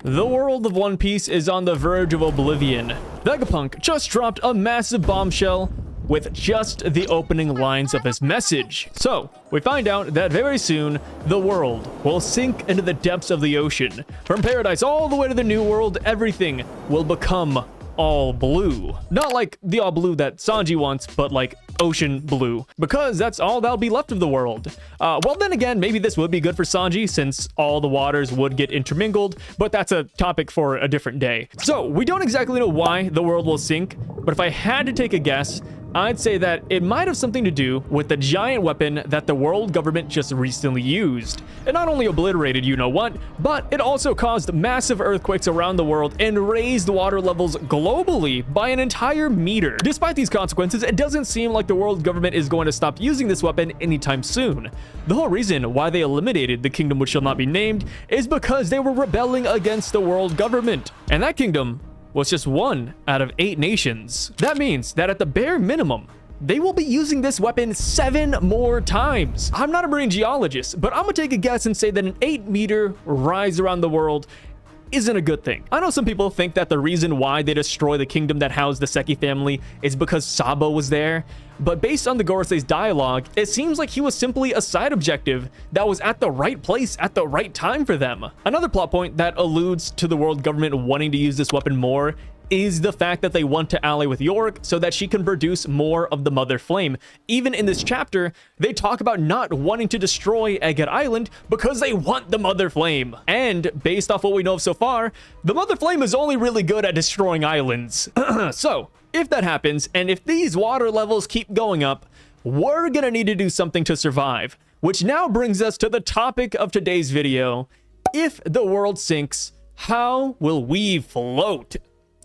The world of One Piece is on the verge of oblivion. Vegapunk just dropped a massive bombshell with just the opening lines of his message. So, we find out that very soon, the world will sink into the depths of the ocean. From paradise all the way to the new world, everything will become all blue. Not like the all blue that Sanji wants, but like ocean blue, because that's all that'll be left of the world. Well, then again, maybe this would be good for Sanji since all the waters would get intermingled, but that's a topic for a different day. So we don't exactly know why the world will sink, but if I had to take a guess, I'd say that it might have something to do with the giant weapon that the world government just recently used. It not only obliterated you-know-what, but it also caused massive earthquakes around the world and raised water levels globally by an entire meter. Despite these consequences, it doesn't seem like the world government is going to stop using this weapon anytime soon. The whole reason why they eliminated the kingdom which shall not be named is because they were rebelling against the world government. And that kingdom was just one out of 8 nations. That means that at the bare minimum, they will be using this weapon 7 more times. I'm not a marine geologist, but I'm gonna take a guess and say that an 8-meter rise around the world isn't a good thing. I know some people think that the reason why they destroy the kingdom that housed the Seki family is because Sabo was there, but based on the Gorosei's dialogue, it seems like he was simply a side objective that was at the right place at the right time for them. Another plot point that alludes to the world government wanting to use this weapon more is the fact that they want to ally with York so that she can produce more of the Mother Flame. Even in this chapter, they talk about not wanting to destroy Egghead Island because they want the Mother Flame. And based off what we know of so far, the Mother Flame is only really good at destroying islands. So, if that happens, and if these water levels keep going up, we're gonna need to do something to survive. Which now brings us to the topic of today's video. If the world sinks, how will we float?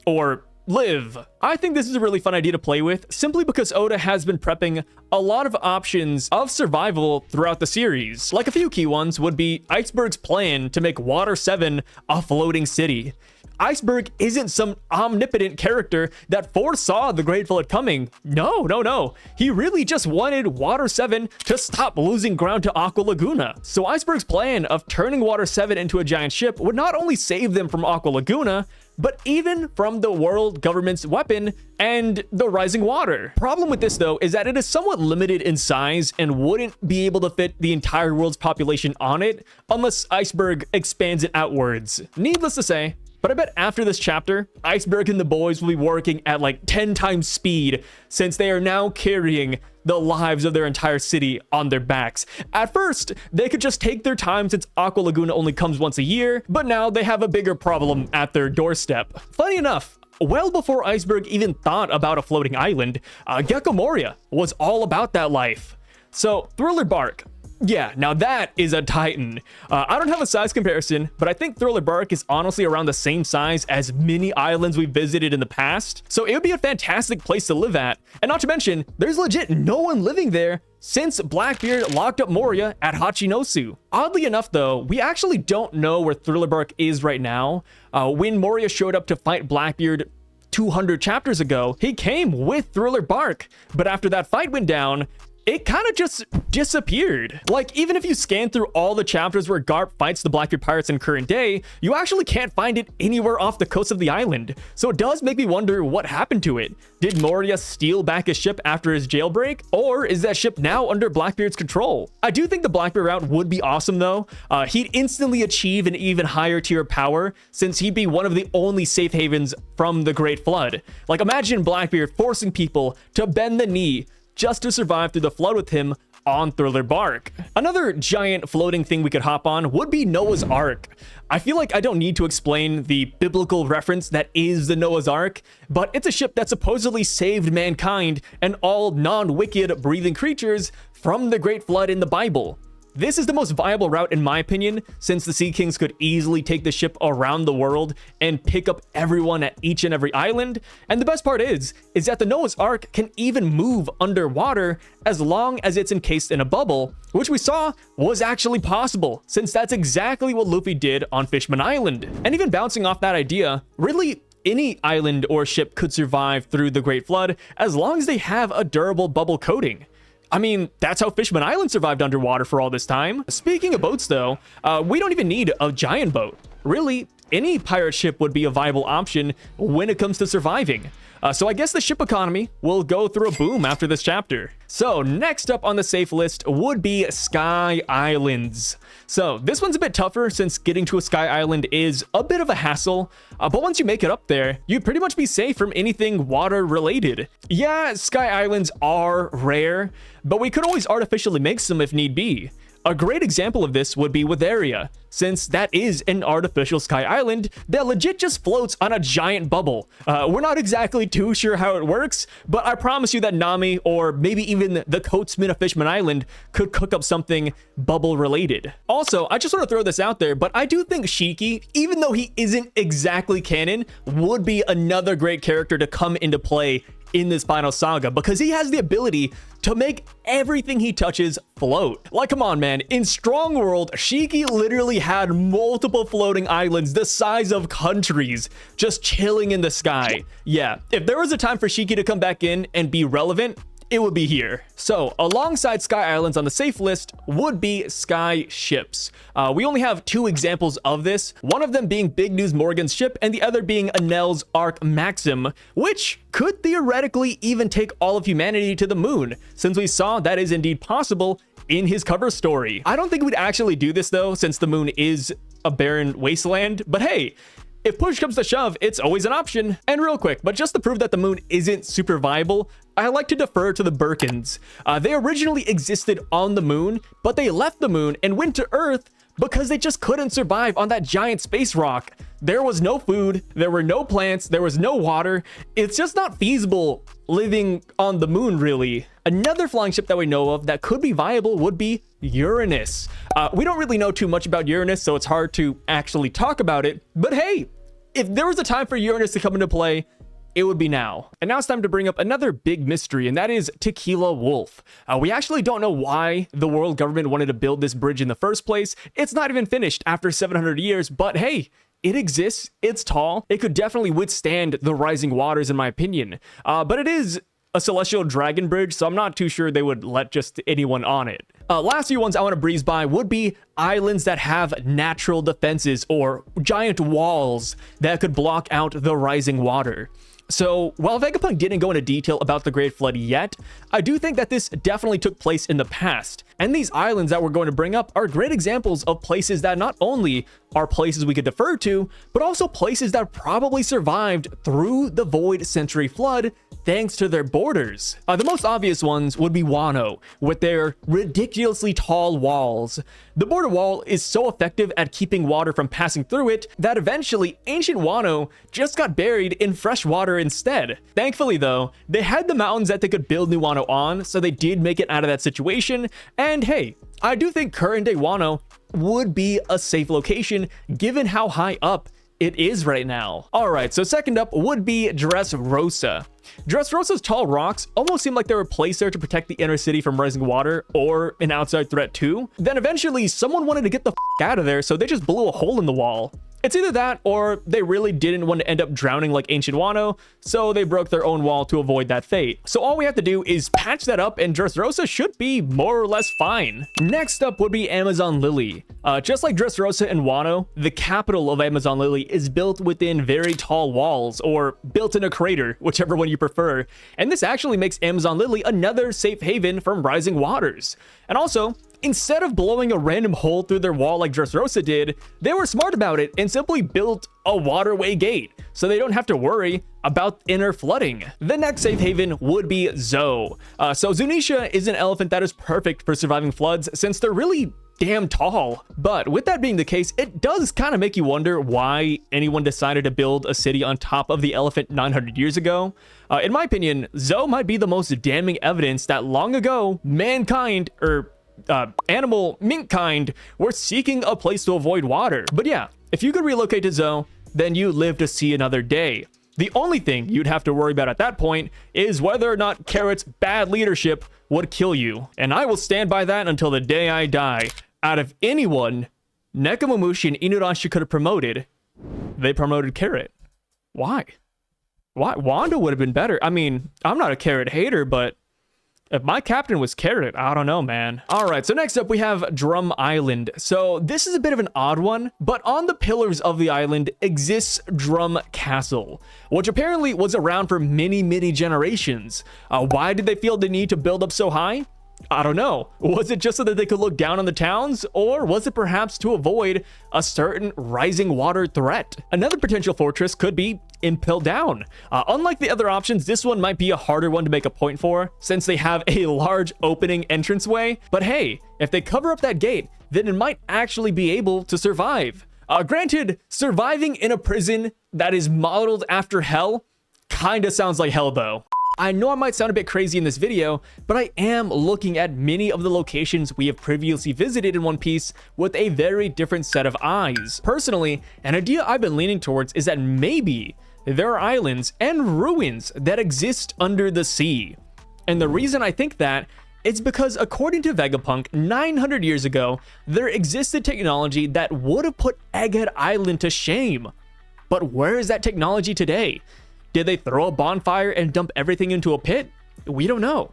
Or live? I think this is a really fun idea to play with, simply because Oda has been prepping a lot of options of survival throughout the series. Like a few key ones would be Iceberg's plan to make Water 7 a floating city. Iceberg isn't some omnipotent character that foresaw the Great Flood coming. No. He really just wanted Water 7 to stop losing ground to Aqua Laguna. So Iceberg's plan of turning Water 7 into a giant ship would not only save them from Aqua Laguna, but even from the world government's weapon and the rising water. Problem with this though is that it is somewhat limited in size and wouldn't be able to fit the entire world's population on it unless Iceberg expands it outwards. Needless to say, but I bet after this chapter, Iceberg and the boys will be working at like 10 times speed since they are now carrying the lives of their entire city on their backs. At first, they could just take their time since Aqua Laguna only comes once a year, but now they have a bigger problem at their doorstep. Funny enough, well before Iceberg even thought about a floating island, Gecko Moria was all about that life. So, Thriller Bark. Yeah, now that is a titan. I don't have a size comparison, but I think Thriller Bark is honestly around the same size as many islands we visited in the past. So it would be a fantastic place to live at. And not to mention, there's legit no one living there since Blackbeard locked up Moria at Hachinosu. Oddly enough though, we actually don't know where Thriller Bark is right now. When Moria showed up to fight Blackbeard 200 chapters ago, he came with Thriller Bark. But after that fight went down, it kind of just disappeared. Like, even if you scan through all the chapters where Garp fights the Blackbeard pirates in current day, you actually can't find it anywhere off the coast of the island. So it does make me wonder what happened to it. Did Moria steal back his ship after his jailbreak? Or is that ship now under Blackbeard's control? I do think the Blackbeard route would be awesome though. He'd instantly achieve an even higher tier of power since he'd be one of the only safe havens from the Great Flood. Like, imagine Blackbeard forcing people to bend the knee just to survive through the flood with him on Thriller Bark. Another giant floating thing we could hop on would be Noah's Ark. I feel like I don't need to explain the biblical reference that is the Noah's Ark, but it's a ship that supposedly saved mankind and all non-wicked breathing creatures from the Great Flood in the Bible. This is the most viable route in my opinion, since the Sea Kings could easily take the ship around the world and pick up everyone at each and every island. And the best part is that the Noah's Ark can even move underwater as long as it's encased in a bubble, which we saw was actually possible, since that's exactly what Luffy did on Fishman Island. And even bouncing off that idea, really any island or ship could survive through the Great Flood as long as they have a durable bubble coating. I mean, that's how Fishman Island survived underwater for all this time. Speaking of boats though, we don't even need a giant boat. Really, any pirate ship would be a viable option when it comes to surviving. So I guess the ship economy will go through a boom after this chapter. So next up on the safe list would be Sky Islands. So this one's a bit tougher since getting to a Sky Island is a bit of a hassle, but once you make it up there, you'd pretty much be safe from anything water related. Yeah, Sky Islands are rare, but we could always artificially make some if need be. A great example of this would be Witheria, since that is an artificial sky island that legit just floats on a giant bubble. We're not exactly too sure how it works, but I promise you that Nami, or maybe even the Coatsman of Fishman Island, could cook up something bubble related. Also, I just want to throw this out there, but I do think Shiki, even though he isn't exactly canon, would be another great character to come into play in this final saga, because he has the ability to make everything he touches float. Like, come on, man. In Strong World, Shiki literally had multiple floating islands the size of countries just chilling in the sky. Yeah, if there was a time for Shiki to come back in and be relevant, it would be here. So alongside Sky Islands on the safe list would be Sky Ships. We only have 2 examples of this, one of them being Big News Morgan's ship and the other being Enel's Ark Maxim, which could theoretically even take all of humanity to the moon, since we saw that is indeed possible in his cover story. I don't think we'd actually do this though, since the moon is a barren wasteland, but hey, if push comes to shove, it's always an option. And real quick, but just to prove that the moon isn't super viable, I like to defer to the Birkins. They originally existed on the moon, but they left the moon and went to Earth because they just couldn't survive on that giant space rock. There was no food, there were no plants, there was no water. It's just not feasible living on the moon, really. Another flying ship that we know of that could be viable would be Uranus. We don't really know too much about Uranus, so it's hard to actually talk about it. But hey, if there was a time for Uranus to come into play, it would be now. And now it's time to bring up another big mystery, and that is Tequila Wolf. We actually don't know why the world government wanted to build this bridge in the first place. It's not even finished after 700 years, but hey, it exists, it's tall, it could definitely withstand the rising waters in my opinion. But it is a celestial dragon bridge, so I'm not too sure they would let just anyone on it. Last few ones I want to breeze by would be islands that have natural defenses or giant walls that could block out the rising water. So while Vegapunk didn't go into detail about the Great Flood yet, I do think that this definitely took place in the past. And these islands that we're going to bring up are great examples of places that not only are places we could defer to, but also places that probably survived through the Void Century Flood thanks to their borders. The most obvious ones would be Wano, with their ridiculously tall walls. The border wall is so effective at keeping water from passing through it that eventually ancient Wano just got buried in fresh water instead. Thankfully though, they had the mountains that they could build new Wano on, so they did make it out of that situation. And hey, I do think current day Wano would be a safe location given how high up it is right now. All right, so second up would be Dressrosa. Dressrosa's tall rocks almost seem like they were placed there to protect the inner city from rising water or an outside threat too. Then eventually someone wanted to get the out of there, so they just blew a hole in the wall. It's either that or they really didn't want to end up drowning like ancient Wano, so they broke their own wall to avoid that fate. So all we have to do is patch that up and Dressrosa should be more or less fine. Next up would be Amazon Lily. Just like Dressrosa and Wano, the capital of Amazon Lily is built within very tall walls, or built in a crater, whichever one you prefer. And this actually makes Amazon Lily another safe haven from rising waters. And also, instead of blowing a random hole through their wall like Dressrosa did, they were smart about it and simply built a waterway gate, so they don't have to worry about inner flooding. The next safe haven would be Zou. So Zunisha is an elephant that is perfect for surviving floods since they're really damn tall. But with that being the case, it does kind of make you wonder why anyone decided to build a city on top of the elephant 900 years ago. In my opinion, Zou might be the most damning evidence that long ago, mankind, or animal mink kind, were seeking a place to avoid water. But yeah, if you could relocate to Zou, then you live to see another day. The only thing you'd have to worry about at that point is whether or not Carrot's bad leadership would kill you. And I will stand by that until the day I die. Out of anyone Nekomamushi and Inuarashi could have promoted, they promoted Carrot. Why? Why? Wanda would have been better. I mean, I'm not a Carrot hater, but If my captain was Carrot, I don't know, man. All right, so next up we have Drum Island. So this is a bit of an odd one, but on the pillars of the island exists Drum Castle, which apparently was around for many generations. Why did they feel the need to build up so high? I don't know. Was it just so that they could look down on the towns, or was it perhaps to avoid a certain rising water threat? Another potential fortress could be Impel Down. Unlike the other options, this one might be a harder one to make a point for, since they have a large opening entranceway. But hey, if they cover up that gate, then it might actually be able to survive. Granted, surviving in a prison that is modeled after hell kinda sounds like hell though. I know I might sound a bit crazy in this video, but I am looking at many of the locations we have previously visited in One Piece with a very different set of eyes. Personally, an idea I've been leaning towards is that maybe there are islands and ruins that exist under the sea. And the reason I think that is because according to Vegapunk, 900 years ago, there existed technology that would have put Egghead Island to shame. But where is that technology today? Did they throw a bonfire and dump everything into a pit? We don't know.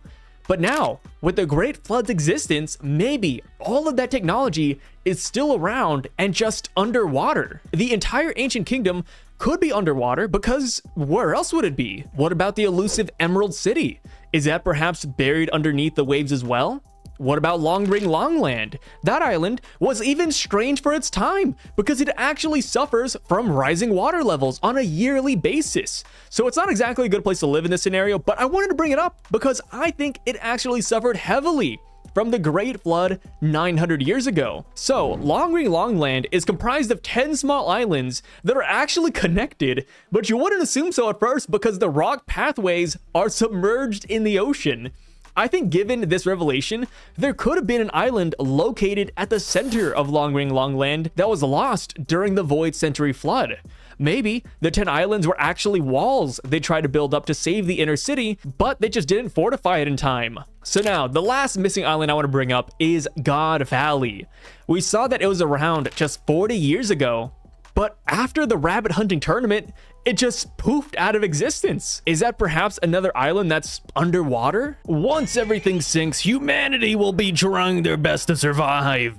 But now, with the Great Flood's existence, maybe all of that technology is still around and just underwater. The entire ancient kingdom could be underwater because where else would it be? What about the elusive Emerald City? Is that perhaps buried underneath the waves as well? What about Long Ring Longland? That island was even strange for its time because it actually suffers from rising water levels on a yearly basis. So it's not exactly a good place to live in this scenario, but I wanted to bring it up because I think it actually suffered heavily from the Great Flood 900 years ago. So Long Ring Longland is comprised of 10 small islands that are actually connected, but you wouldn't assume so at first because the rock pathways are submerged in the ocean. I think given this revelation, there could have been an island located at the center of Long Ring Longland that was lost during the Void Century flood. Maybe the 10 islands were actually walls they tried to build up to save the inner city, but they just didn't fortify it in time. So now, the last missing island I want to bring up is God Valley. We saw that it was around just 40 years ago, but after the rabbit hunting tournament, it just poofed out of existence. Is that perhaps another island that's underwater? Once everything sinks, humanity will be trying their best to survive.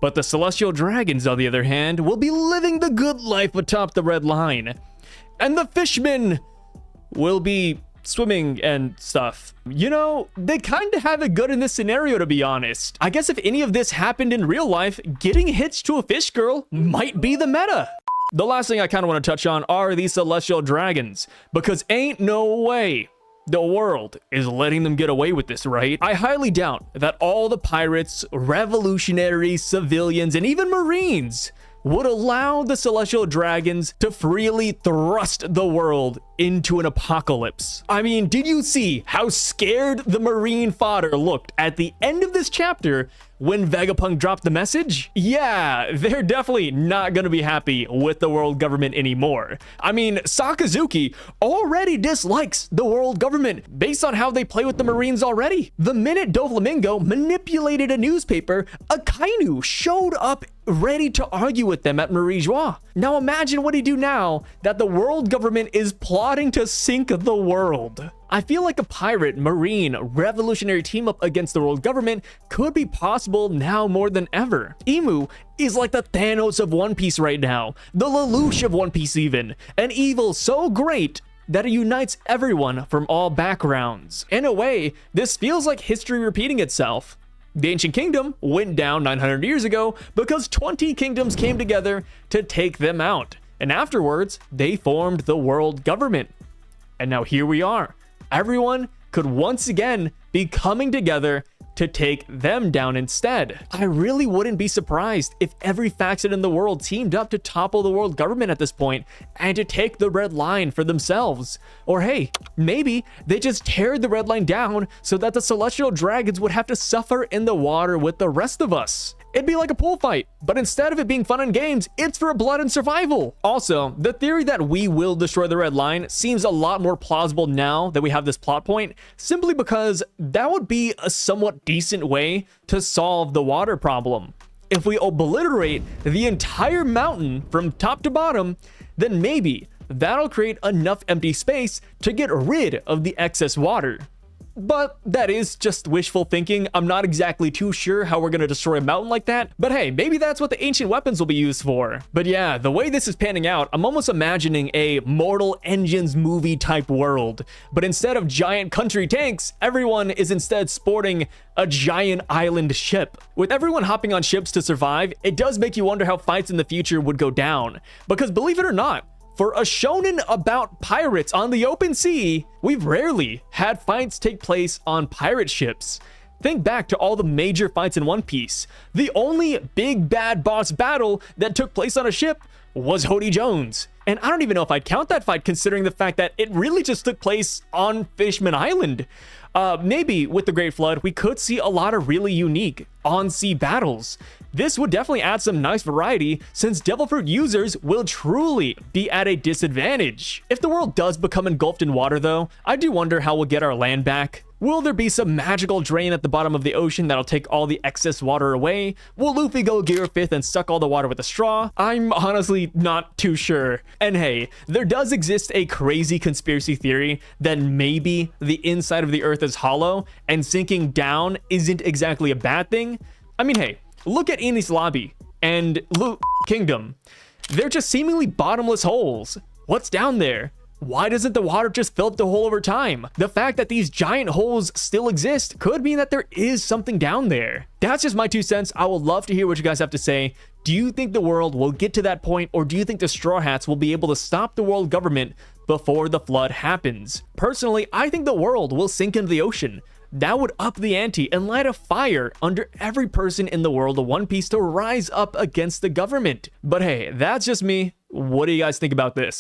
But the Celestial Dragons, on the other hand, will be living the good life atop the Red Line. And the fishmen will be swimming and stuff. You know, they kind of have it good in this scenario, to be honest. I guess if any of this happened in real life, getting hitched to a fish girl might be the meta. The last thing I kind of want to touch on are these Celestial Dragons, because ain't no way the world is letting them get away with this, right? I highly doubt that all the pirates, revolutionaries, civilians, and even Marines would allow the Celestial Dragons to freely thrust the world into an apocalypse. I mean, did you see how scared the Marine fodder looked at the end of this chapter when Vegapunk dropped the message? Yeah, they're definitely not gonna be happy with the world government anymore. I mean, Sakazuki already dislikes the world government based on how they play with the Marines already. The minute Doflamingo manipulated a newspaper, Akainu showed up ready to argue with them at Marie Joie. Now imagine what he'd do now that the world government is plotting to sink the world. I feel like a pirate, marine, revolutionary team up against the world government could be possible now more than ever. Imu is like the Thanos of One Piece right now, the Lelouch of One Piece even, an evil so great that it unites everyone from all backgrounds. In a way, this feels like history repeating itself. The ancient kingdom went down 900 years ago because 20 kingdoms came together to take them out. And afterwards, they formed the world government. And now here we are. Everyone could once again be coming together to take them down instead. I really wouldn't be surprised if every faction in the world teamed up to topple the world government at this point and to take the Red Line for themselves. Or hey, maybe they just tear the Red Line down so that the Celestial Dragons would have to suffer in the water with the rest of us. It'd be like a pool fight, but instead of it being fun and games, it's for blood and survival. Also, the theory that we will destroy the Red Line seems a lot more plausible now that we have this plot point, simply because that would be a somewhat decent way to solve the water problem. If we obliterate the entire mountain from top to bottom, then maybe that'll create enough empty space to get rid of the excess water. but that is just wishful thinking. I'm not exactly too sure how we're gonna destroy a mountain like that, but hey, maybe that's what the ancient weapons will be used for. But yeah, the way this is panning out, I'm almost imagining a Mortal Engines movie type world, but instead of giant country tanks, everyone is instead sporting a giant island ship. With everyone hopping on ships to survive, it does make you wonder how fights in the future would go down, because believe it or not, for a shonen about pirates on the open sea, we've rarely had fights take place on pirate ships. Think back to all the major fights in One Piece. The only big bad boss battle that took place on a ship was Hody Jones. And I don't even know if I'd count that fight considering the fact that it really just took place on Fishman Island. Maybe with the Great Flood, we could see a lot of really unique on-sea battles. This would definitely add some nice variety since Devil Fruit users will truly be at a disadvantage. If the world does become engulfed in water though, I do wonder how we'll get our land back. Will there be some magical drain at the bottom of the ocean that'll take all the excess water away? Will Luffy go Gear 5th and suck all the water with a straw? I'm honestly not too sure. And hey, there does exist a crazy conspiracy theory that maybe the inside of the earth is hollow and sinking down isn't exactly a bad thing. I mean, hey, look at Enies Lobby and Kingdom. They're just seemingly bottomless holes. What's down there? Why doesn't the water just fill up the hole over time? The fact that these giant holes still exist could mean that there is something down there. That's just my 2 cents. I would love to hear what you guys have to say. Do you think the world will get to that point, or do you think the Straw Hats will be able to stop the world government before the flood happens? Personally, I think the world will sink into the ocean. That would up the ante and light a fire under every person in the world of One Piece to rise up against the government. But hey, that's just me. What do you guys think about this?